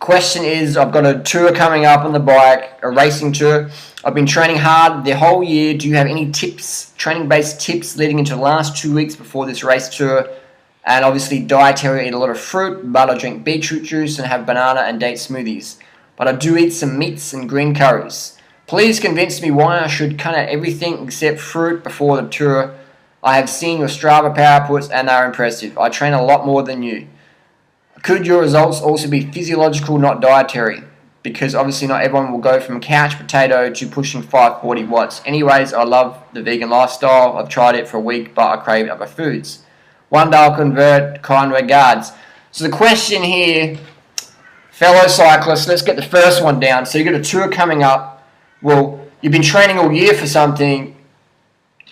Question is, I've got a tour coming up on the bike, a racing tour. I've been training hard the whole year. Do you have any tips, training-based tips leading into the last 2 weeks before this race tour? And obviously dietary, I eat a lot of fruit, but I drink beetroot juice and have banana and date smoothies. But I do eat some meats and green curries. Please convince me why I should cut out everything except fruit before the tour. I have seen your Strava power puts and they are impressive. I train a lot more than you. Could your results also be physiological, not dietary? Because obviously not everyone will go from couch potato to pushing 540 watts. Anyways, I love the vegan lifestyle. I've tried it for a week, but I crave other foods. One day I'll convert, kind regards. So the question here, fellow cyclists, let's get the first one down. So you've got a tour coming up. Well, you've been training all year for something.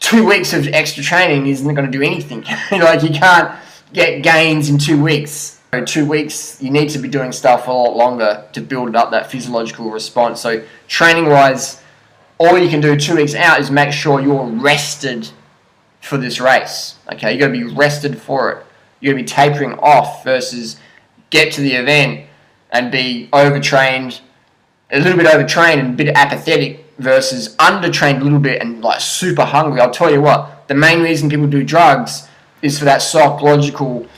2 weeks of extra training isn't going to do anything. Like, you can't get gains in 2 weeks. In 2 weeks, you need to be doing stuff a lot longer to build up that physiological response. So training-wise, all you can do 2 weeks out is make sure you're rested for this race. Okay, you got to be rested for it. You got to be tapering off versus get to the event and be overtrained, a little bit overtrained and a bit apathetic versus undertrained a little bit and like super hungry. I'll tell you what, the main reason people do drugs is for that psychological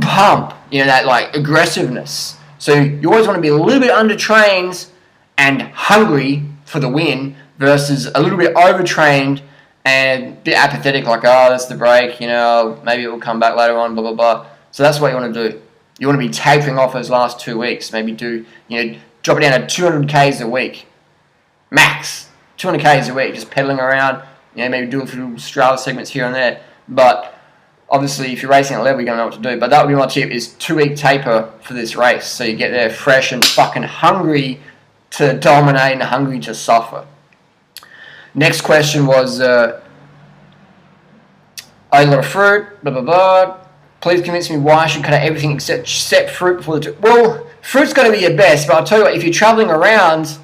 pump, that like aggressiveness. So you always want to be a little bit undertrained and hungry for the win versus a little bit overtrained and a bit apathetic, like, oh, that's the break, maybe it will come back later on, blah, blah, blah. So that's what you want to do. You want to be tapering off those last 2 weeks. Maybe drop it down to 200 Ks a week. Max. 200 Ks a week, just pedaling around, maybe do a few Strava segments here and there. But obviously, if you're racing at level, you're going to know what to do. But that would be my tip, is 2 week taper for this race. So you get there fresh and fucking hungry to dominate and hungry to suffer. Next question was, I eat a lot of fruit, blah, blah, blah. Please convince me why I should cut out everything except fruit before the tour. Well, fruit's got to be your best, but I'll tell you what, if you're traveling around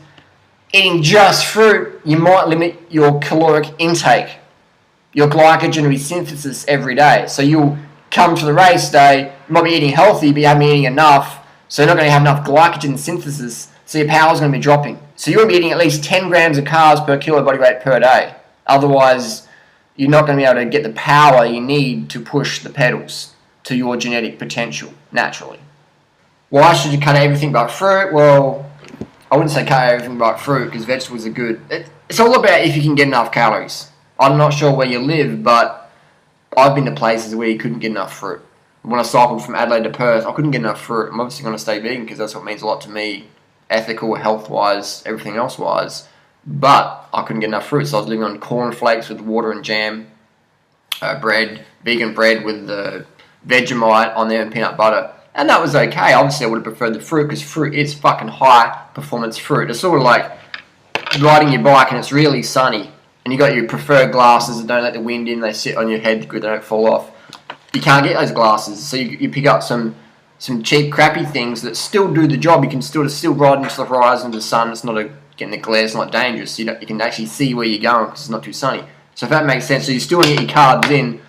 eating just fruit, you might limit your caloric intake, your glycogen resynthesis every day. So you'll come to the race day, you might be eating healthy, but you haven't been eating enough, so you're not going to have enough glycogen synthesis, so your power's going to be dropping. So you want to be eating at least 10 grams of carbs per kilo body weight per day. Otherwise, you're not going to be able to get the power you need to push the pedals to your genetic potential naturally. Why should you cut everything but fruit? Well, I wouldn't say cut everything but fruit, because vegetables are good. It's all about if you can get enough calories. I'm not sure where you live, but I've been to places where you couldn't get enough fruit. When I cycled from Adelaide to Perth, I couldn't get enough fruit. I'm obviously going to stay vegan because that's what means a lot to me, ethical, health-wise, everything else-wise. But I couldn't get enough fruit, so I was living on cornflakes with water and jam, bread, vegan bread with Vegemite on there and peanut butter. And that was okay. Obviously, I would have preferred the fruit because fruit is fucking high-performance fruit. It's sort of like riding your bike and it's really sunny, and you got your preferred glasses that don't let the wind in, they sit on your head good, they don't fall off. You can't get those glasses, so you pick up some cheap, crappy things that still do the job. You can still ride into the horizon of the sun. It's not getting the glare, it's not dangerous. You can actually see where you're going because it's not too sunny. So if that makes sense, so you still want to get your carbs in.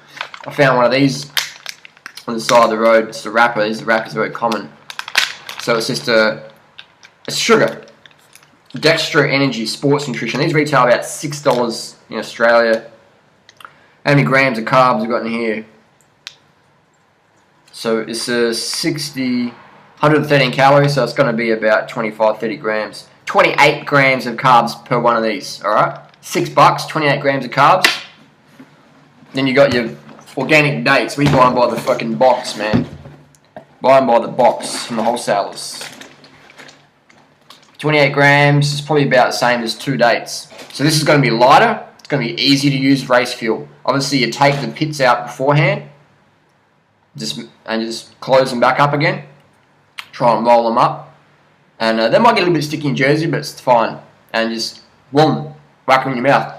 I found one of these on the side of the road. It's a wrapper. The wrapper is very common. So it's just it's sugar. Dextro Energy Sports Nutrition. These retail about $6 in Australia. How many grams of carbs we've got in here? So it's 113 calories, so it's going to be about 25-30 grams. 28 grams of carbs per one of these, alright? $6, 28 grams of carbs. Then you got your organic dates. We buy them by the fucking box, man. Buy them by the box from the wholesalers. 28 grams is probably about the same as 2 dates. So this is going to be lighter. It's going to be easy to use race fuel. Obviously, you take the pits out beforehand. Just close them back up again. Try and roll them up. And they might get a little bit sticky in Jersey, but it's fine. And just, whack them in your mouth.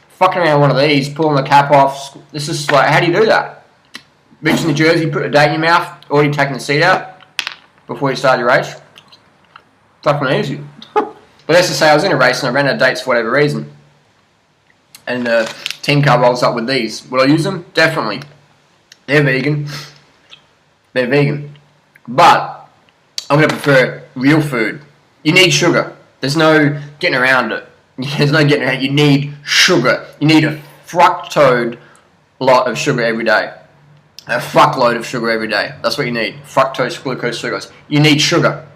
Fucking around one of these, pulling the cap off. This is like, how do you do that? Reaching the Jersey, put a date in your mouth, already taking the seat out before you start your race. Fucking easy. But let's just say I was in a race and I ran out of dates for whatever reason. And 10 carb rolls up with these. Would I use them? Definitely. They're vegan. They're vegan. But I'm going to prefer real food. You need sugar. There's no getting around it. There's no getting around it. You need sugar. You need a fructose lot of sugar every day. A fuckload of sugar every day. That's what you need. Fructose, glucose, sucrose. You need sugar.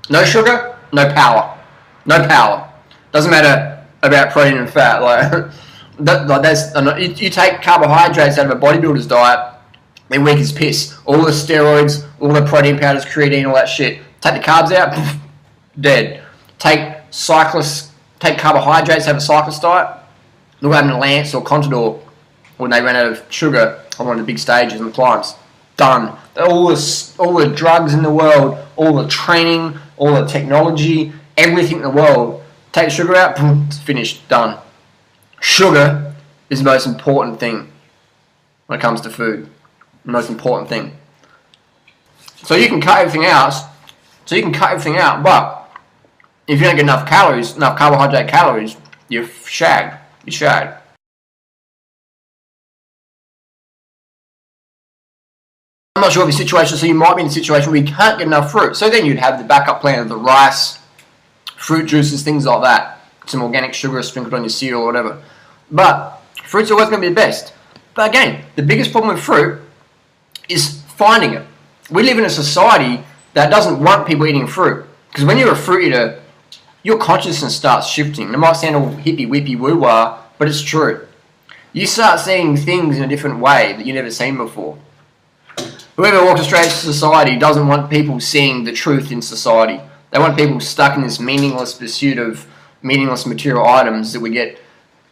No sugar, no power. No power. Doesn't matter about protein and fat. You take carbohydrates out of a bodybuilder's diet, they're weak as piss. All the steroids, all the protein powders, creatine, all that shit. Take the carbs out, poof, dead. Take carbohydrates, have a cyclist diet. Look what happened to Lance or Contador when they ran out of sugar on one of the big stages and the climbs. Done. All the drugs in the world, all the training, all the technology, everything in the world. Take sugar out, boom, it's finished, done. Sugar is the most important thing when it comes to food. The most important thing. So you can cut everything out. But if you don't get enough calories, enough carbohydrate calories, you're shagged. You're shagged. I'm not sure of your situation, so you might be in a situation where you can't get enough fruit. So then you'd have the backup plan of the rice, fruit juices, things like that. Some organic sugar sprinkled on your cereal or whatever. But fruit's always going to be the best. But again, the biggest problem with fruit is finding it. We live in a society that doesn't want people eating fruit. Because when you're a fruit eater, your consciousness starts shifting. It might sound all hippy-whippy woo-wah, but it's true. You start seeing things in a different way that you've never seen before. Whoever orchestrates society doesn't want people seeing the truth in society. They want people stuck in this meaningless pursuit of meaningless material items that we get,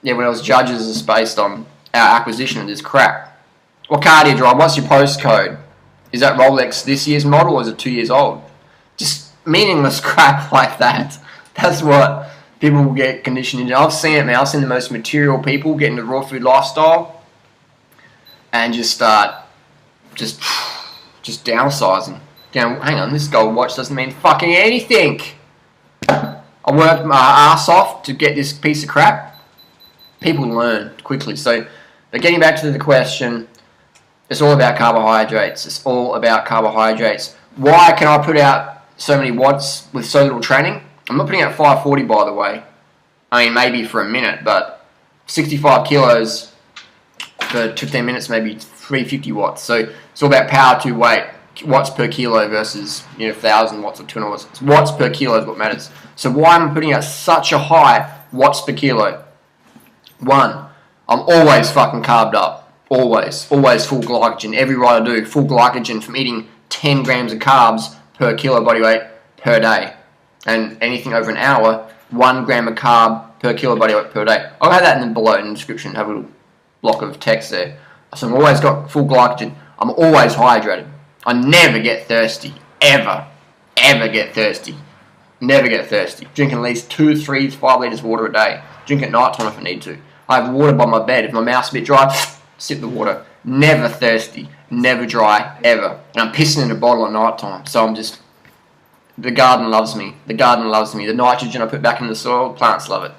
everyone else judges us based on our acquisition of this crap. What car do you drive? What's your postcode? Is that Rolex this year's model or is it 2 years old? Just meaningless crap like that. That's what people will get conditioned into. I've seen it, man. I've seen the most material people get into the raw food lifestyle and just start just downsizing. Hang on, this gold watch doesn't mean fucking anything. I worked my ass off to get this piece of crap. People learn quickly. So, but getting back to the question, it's all about carbohydrates. It's all about carbohydrates. Why can I put out so many watts with so little training? I'm not putting out 540, by the way. I mean, maybe for a minute, but 65 kilos for 15 minutes, maybe 350 watts. So it's all about power to weight, watts per kilo versus 1,000 watts or 200 watts. It's watts per kilo is what matters. So why am I putting out such a high watts per kilo? One, I'm always fucking carved up. Always full glycogen. Every ride I do, full glycogen from eating 10 grams of carbs per kilo body weight per day. And anything over an hour, 1 gram of carb per kilo body weight per day. I'll have that below in the description, have a little block of text there. So I'm always got full glycogen. I'm always hydrated. I never get thirsty. Ever get thirsty. Never get thirsty. Drink at least 2, 3, 5 litres of water a day. Drink at night time if I need to. I have water by my bed. If my mouth's a bit dry, sip the water. Never thirsty. Never dry. Ever. And I'm pissing in a bottle at night time. So I'm just... The garden loves me. The garden loves me. The nitrogen I put back in the soil, plants love it.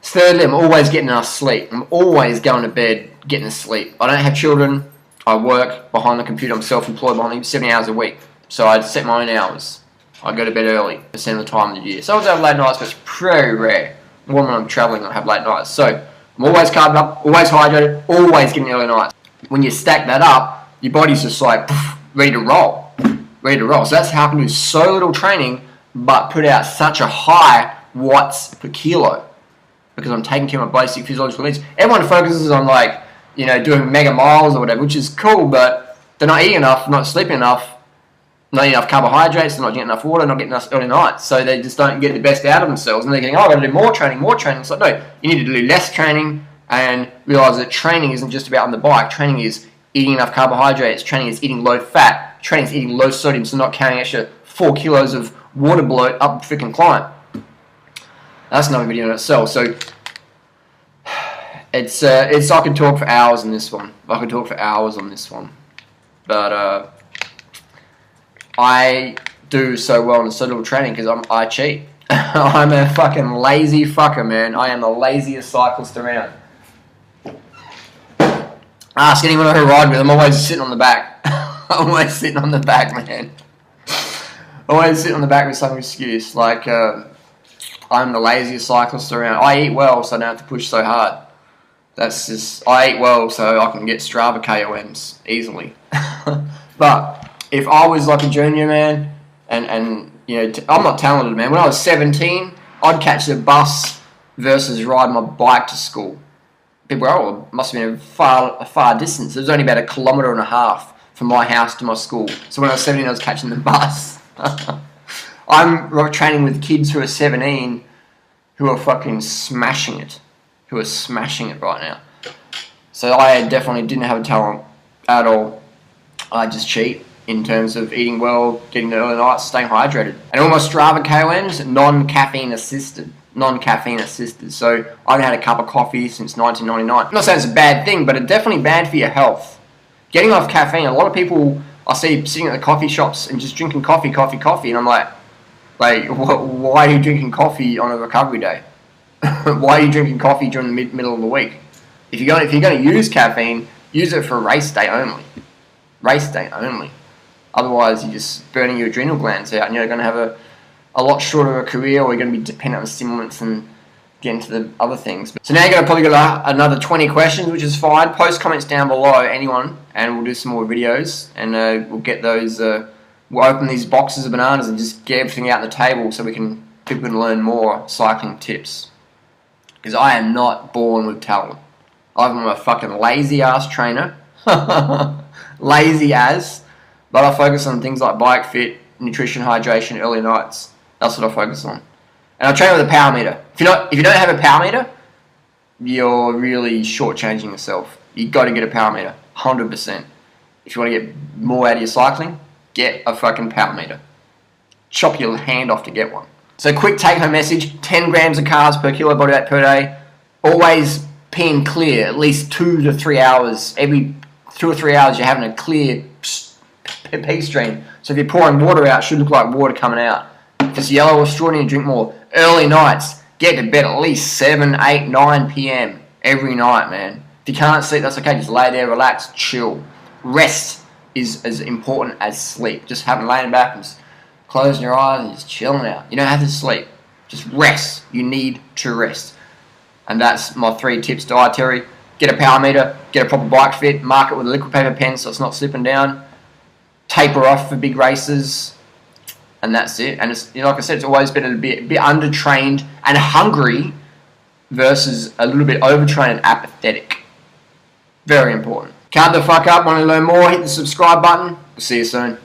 Thirdly, I'm always getting enough sleep. I'm always going to bed getting to sleep. I don't have children. I work behind the computer. I'm self-employed behind 70 hours a week. So I set my own hours. I go to bed early, percent of the time of the year. Sometimes I have late nights, but it's pretty rare. More when I'm traveling, I have late nights. So I'm always carved up, always hydrated, always getting early nights. When you stack that up, your body's just like ready to roll. Ready to roll. So that's how I can do so little training, but put out such a high watts per kilo. Because I'm taking care of my basic physiological needs. Everyone focuses on doing mega miles or whatever, which is cool, but they're not eating enough, not sleeping enough, not eating enough carbohydrates, they're not getting enough water, not getting enough early nights. So they just don't get the best out of themselves. And they're thinking, I've got to do more training. It's like, no, you need to do less training and realise that training isn't just about on the bike. Training is eating enough carbohydrates. Training is eating low fat. Training is eating low sodium, so not carrying extra 4 kilos of water bloat up the freaking climb. That's another video in itself. So it's I could talk for hours on this one. But I do so well in so little training because I cheat. I'm a fucking lazy fucker, man. I am the laziest cyclist around. Ask anyone who I ride with. I'm always sitting on the back. I'm always sitting on the back, man. Always sit on the back with some excuse, like I'm the laziest cyclist around. I eat well, so I don't have to push so hard. That's just, I eat well so I can get Strava KOMs easily. But if I was like a junior, man, and you know, I'm not talented, man. When I was 17, I'd catch the bus versus ride my bike to school. People were, oh, it must have been a far distance. It was only about 1.5 kilometers from my house to my school. So when I was 17, I was catching the bus. I'm training with kids who are 17 who are fucking smashing it. Who are smashing it right now. So I definitely didn't have a talent at all. I just cheat in terms of eating well, getting the early nights, staying hydrated. And all my Strava KOMs, non-caffeine assisted. Non-caffeine assisted. So I haven't had a cup of coffee since 1999. I'm not saying it's a bad thing, but it's definitely bad for your health. Getting off caffeine, a lot of people I see sitting at the coffee shops and just drinking coffee, and I'm like, why are you drinking coffee on a recovery day? Why are you drinking coffee during the middle of the week? If you're going to use caffeine, use it for race day only. Race day only. Otherwise, you're just burning your adrenal glands out, and you're going to have a lot shorter a career, or you're going to be dependent on stimulants and get into the other things. So now you're going to probably got another 20 questions, which is fine. Post comments down below, anyone, and we'll do some more videos, and we'll get those. We'll open these boxes of bananas and just get everything out on the table so people can learn more cycling tips. Because I am not born with talent. I'm a fucking lazy ass trainer. Lazy as. But I focus on things like bike fit, nutrition, hydration, early nights. That's what I focus on. And I train with a power meter. If you don't have a power meter, you're really shortchanging yourself. You got to get a power meter, 100%. If you want to get more out of your cycling, get a fucking power meter. Chop your hand off to get one. So quick take-home message: 10 grams of carbs per kilo body weight per day. Always pee and clear at least 2 to 3 hours. Every 2 or 3 hours, you're having a clear pee stream. So if you're pouring water out, it should look like water coming out. If it's yellow or straw, you drink more. Early nights, get to bed at least 7, 8, 9 p.m. every night, man. If you can't sleep, that's okay. Just lay there, relax, chill. Rest is as important as sleep. Just laying back and just closing your eyes and just chilling out. You don't have to sleep. Just rest. You need to rest. And that's my 3 tips dietary. Get a power meter, get a proper bike fit, mark it with a liquid paper pen so it's not slipping down. Taper off for big races. And that's it. And it's, like I said, it's always better to be a bit undertrained and hungry versus a little bit overtrained and apathetic. Very important. Can't the fuck up. Want to learn more? Hit the subscribe button. We'll see you soon.